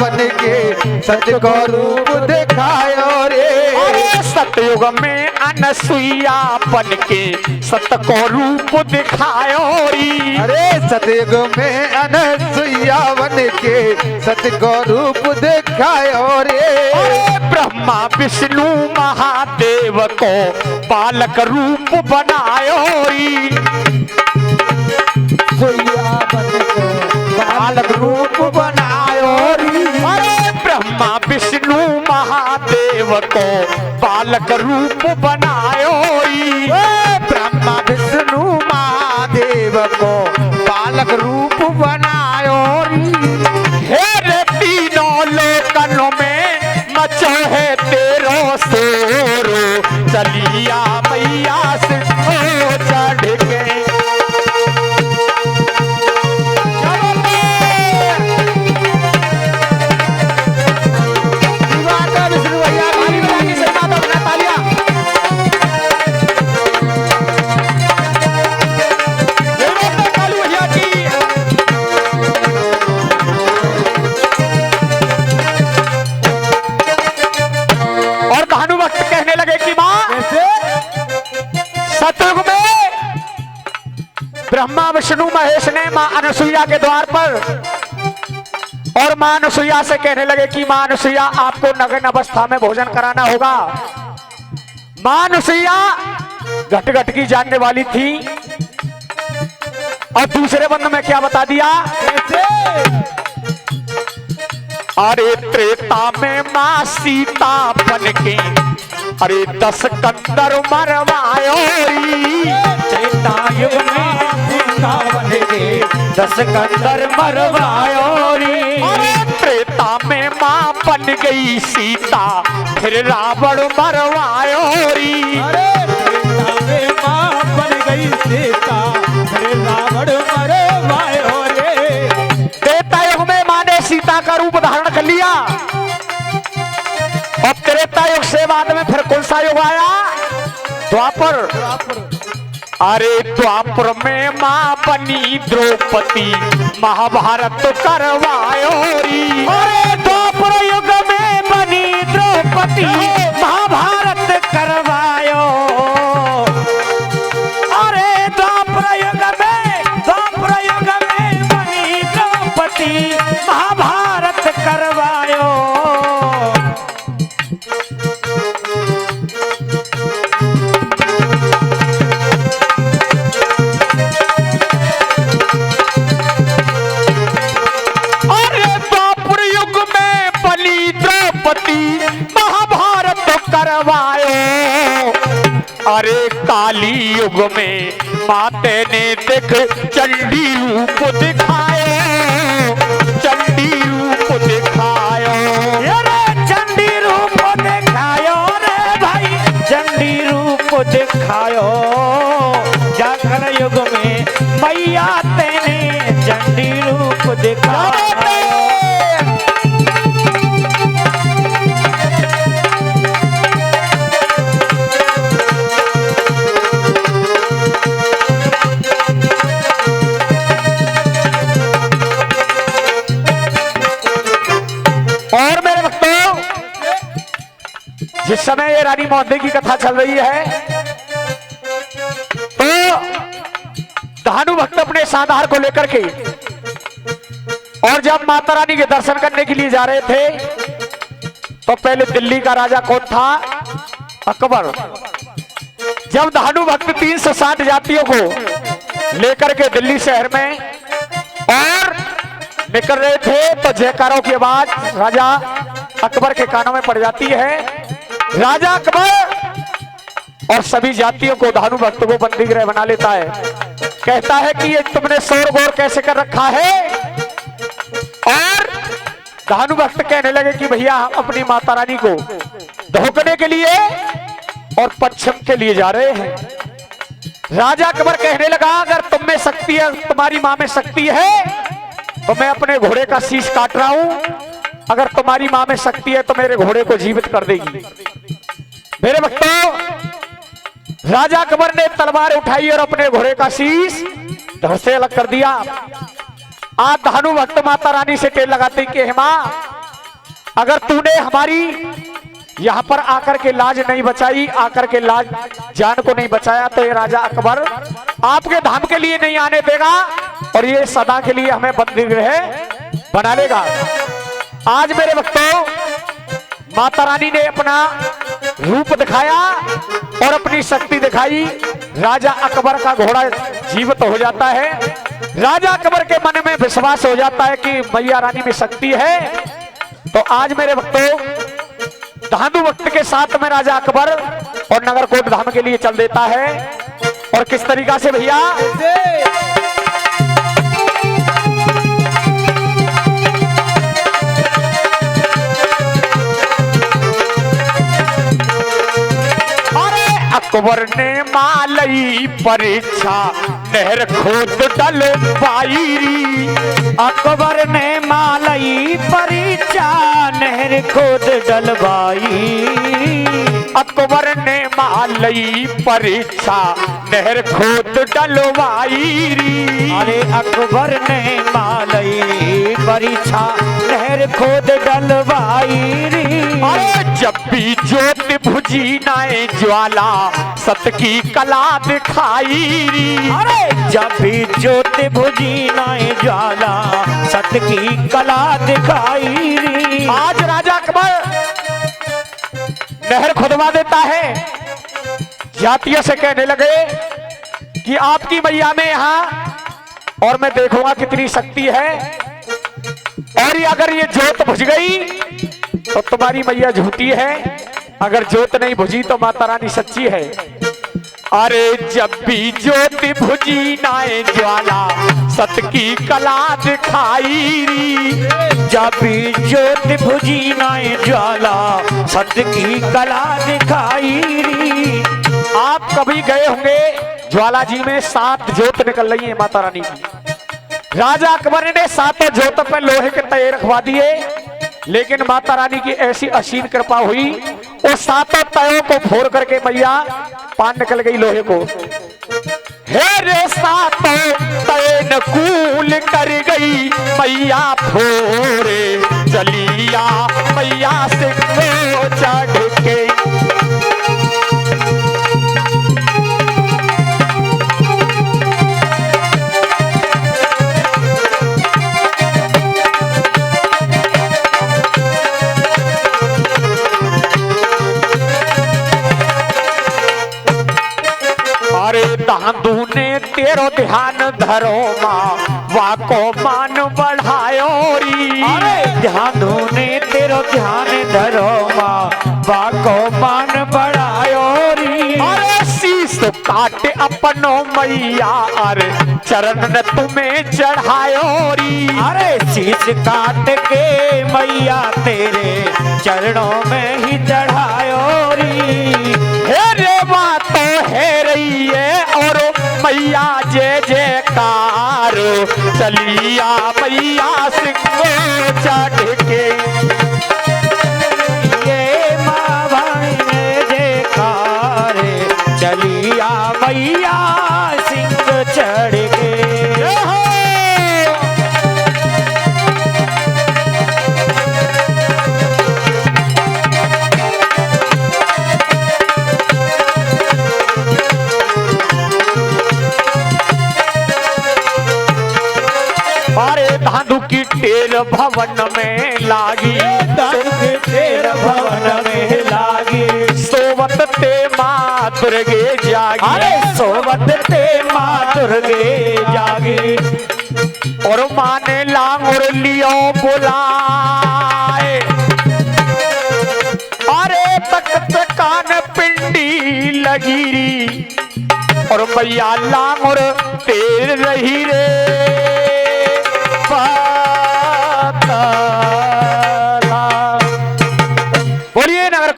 बन के सत्य को रूप दिखायो रे। सतयुग में अनसुईया बन के सत्य को रूप दिखायो री। अरे सतयुग में अनसुईया बन के सत्य को रूप दिखायो रे। ब्रह्मा विष्णु महादेव को बालक रूप बनायो री। सुईया बन के बालक रूप बनायो री। अरे ब्रह्मा विष्णु महादेव को बालक रूप बनायो री। ब्रह्मा विष्णु महादेव को बालक रूप बनायो री। हे रे तीनों लोकनों में मचो है तेरो शोरो, चलिया मैया से ओ चढ़ के। विष्णु भैया ताली बजानी से माता बना तालियां। जय माता कालू भैया की। और भानुभक्त कहने लगे कि माँ सतयुग में ब्रह्मा विष्णु महेश ने माँ अनसुईया के द्वार पर और माँ अनसुईया से कहने लगे कि माँ अनसुईया आपको नग्न अवस्था में भोजन कराना होगा। माँ अनसुईया घट घट की जानने वाली थी और दूसरे बंद में क्या बता दिया। अरे त्रेता में माँ सीता बन के अरे 10 कंदर मरवायो री। त्रेता युग में सीता बन के 10 कंदर मरवायो री। अरे त्रेता में माँ बन गई सीता फिर रावण मरवायो री। अरे त्रेता में माँ बन गई सीता फिर रावण मरवायो रे। त्रेता युग में माँ ने सीता का रूप धारण कर लिया और त्रेता युग से बाद में फिर कौन सा युग आया। द्वापर। अरे द्वापर में माँ बनी द्रौपदी महाभारत करवायो री। अरे द्वापर युग में बनी द्रौपदी महाभारत करवायो। अरे द्वापर युग में बनी द्रौपदी महाभारत करवायो। अरे द्वापर युग में बनी द्रौपदी महाभारत करवायो। अरे काली युग में माते ने देख चंडी रूप दिखायो। चंडी रूप दिखायो। अरे चंडी रूप दिखायो रे भाई, चंडी रूप दिखायो। जागर युग में मैया तेने चंडी रूप दिखायो। और मेरे भक्तों जिस समय ये रानी मौदे की कथा चल रही है तो धानु भक्त अपने साधार को लेकर के और जब माता रानी के दर्शन करने के लिए जा रहे थे तो पहले दिल्ली का राजा कौन था। अकबर। जब धानु भक्त 360 जातियों को लेकर के दिल्ली शहर में और निकल रहे थे तो जयकारों की आवाज राजा अकबर के कानों में पड़ जाती है। राजा अकबर और सभी जातियों को धानु भक्त को बंदी गृह बना लेता है। कहता है कि ये तुमने शोर गोर कैसे कर रखा है। और धानु भक्त कहने लगे कि भैया हम अपनी माता रानी को धोखने के लिए और पश्चिम के लिए जा रहे हैं। राजा अकबर कहने लगा अगर तुम में शक्ति है, तुम्हारी मां में शक्ति है तो मैं अपने घोड़े का शीश काट रहा हूं। अगर तुम्हारी मां में शक्ति है तो मेरे घोड़े को जीवित कर देगी। मेरे भक्तों राजा अकबर ने तलवार उठाई और अपने घोड़े का शीश धड़ से अलग कर दिया। आज धानु भक्त माता रानी से टेल लगाते कि हे मां अगर तूने हमारी यहाँ पर आकर के लाज नहीं बचाई, आकर के लाज जान को नहीं बचाया, तो ये राजा अकबर आपके धाम के लिए नहीं आने देगा और ये सदा के लिए हमें बंदी गृह बना लेगा। आज मेरे भक्तों, माता रानी ने अपना रूप दिखाया और अपनी शक्ति दिखाई। राजा अकबर का घोड़ा जीवित हो जाता है। राजा अकबर के मन में विश्वास हो जाता है कि मैया रानी में शक्ति है। तो आज मेरे भक्तों, धानु भक्त के साथ में राजा अकबर और नगरकोट धाम के लिए चल देता है। और किस तरीका से भैया, अकबर ने मालई परीक्षा नहर खोद डलवाई। अकबर ने मालई परीक्षा नहर खोद डलवाई। अकबर ने मालई परीक्षा नहर खोद डलवाई। अरे अकबर ने मालई परीक्षा नहर खोद डलवाई। अरे जब भी ज्योति भुजी नाए ज्वाला सत की कला दिखाई। अरे जब भी ज्योति भुजी नाए ज्वाला सत की कला दिखाई। आज राजा अकबर नहर खुदवा देता है। जातियों से कहने लगे कि आपकी मैया में यहाँ और मैं देखूंगा कितनी शक्ति है, और अगर ये ज्योत बुझ गई तो तुम्हारी मैया झूठी है, अगर ज्योत नहीं बुझी तो माता रानी सच्ची है। अरे जब भी ज्योति भुजी नाए ज्वाला सत की कला दिखाई। जब भी ज्योति भुजी नाए ज्वाला सत की कला दिखाई। आप कभी गए होंगे ज्वाला जी में 7 ज्योत निकल रही है माता रानी की। राजा अकबर ने 7 ज्योत पर लोहे के तय रखवा दिए, लेकिन माता रानी की ऐसी असीम कृपा हुई, वो 7 तयों को फोड़ करके मैया पान निकल गई लोहे को। हे रे 7 तय नकूल कर गई मैया फोड़े चलिया मैया से चढ़ के। दादू ने तेरो ध्यान धरो माँ वाको मान बढ़ायो री। अरे दादू ने तेरो ध्यान धरो माँ वाको मान बढ़ायो री। अरे शीश काटे अपनो मैया अरे चरण ने तुम्हें चढ़ायो री। अरे शीश काट के मैया तेरे चरणों में ही चढ़ायो री। हे रे बात है रही है और मैया जय जयकार चलिया मैया सिंह चढ़ के। ये माँ भाई जयकार चलिया मैया सिंह चढ़ के। धानु की टेर भवन में लागी, धानु की टेर भवन में लागी। सोवत ते माँ दुर्गे जागी। अरे सोवत ते माँ दुर्गे जागी। और माने लांगुर लियो बुलाए। अरे तख्त कान पिंडी लगी और मैया लांगुर ते